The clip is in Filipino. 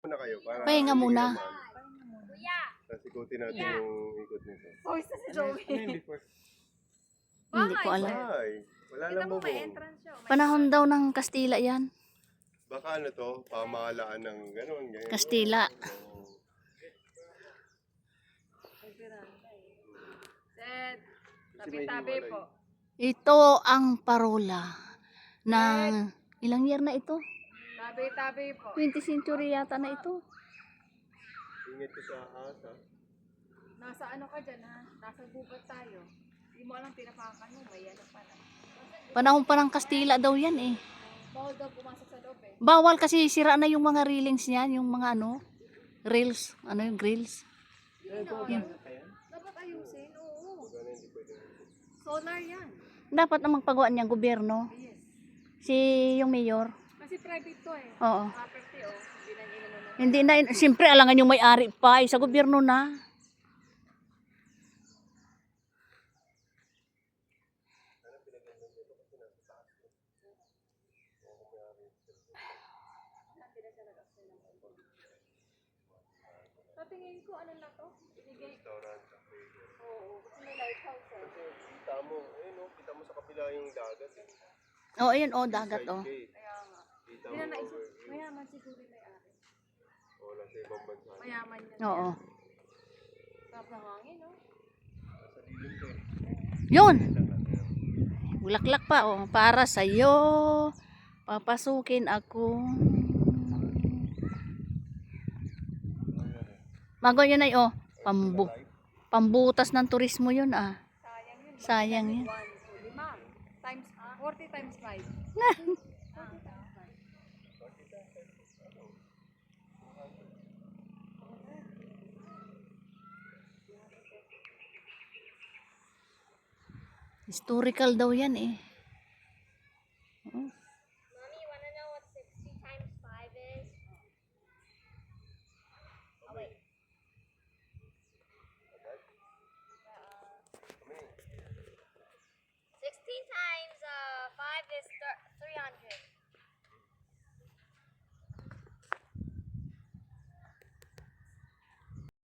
muna kayo. Para Pahinga muna. Tapos ikutin natin yung ikot nito. Voice na si Joey. Hindi ko alam. Ay, wala Kita lang mo may bubong. entrance siya. Panahon daw ng Kastila yan. Baka ano to, pamahalaan ng gano'n. Ganyan. Kastila. Oo. Set. Kasi may Tabi-tabi hiwalay. po. Ito ang parola ng ilang year na ito? Tabi-tabi po. 20th century yata na ito. Ingat ko sa asa. Nasa ano ka dyan ha? Nasa gubat tayo. Hindi mo alam pinapakan mo. May ano pa na. Panahon pa ng Kastila daw yan eh. Bawal daw pumasok sa loob eh. Bawal kasi sira na yung mga railings niyan, yung mga ano, rails, ano yung grills. Dapat ayusin. Oo. Solar yan. Dapat na magpagawa niyang gobyerno. Yes. Si yung mayor. Kasi private to eh. Oo. Property oh. Hindi na nila naman. Hindi na, siyempre alangan yung may-ari pa, sa gobyerno na. Sa tingin ko ano na to? Ibigay. Restaurant. Oo. Kasi may lighthouse eh. Kita mo, kita mo sa kabila yung dagat. Oh, ayun, oh, dagat, oh. Kaya nga. Kita Hindi mo na naisip. over. Mayaman siguro may ari. Wala sa ibang bansa. Mayaman yan. Oo. Sarap ng hangin no? Sa dilim to. Yun. Bulaklak pa, oh. Para sa'yo. Papasukin ako. Bago yun ay, oh. Pambutas ng turismo yun, ah. Sayang yun. Sayang yun. 1, 2, 5. Times, 40 times 5. Historical daw yan, eh.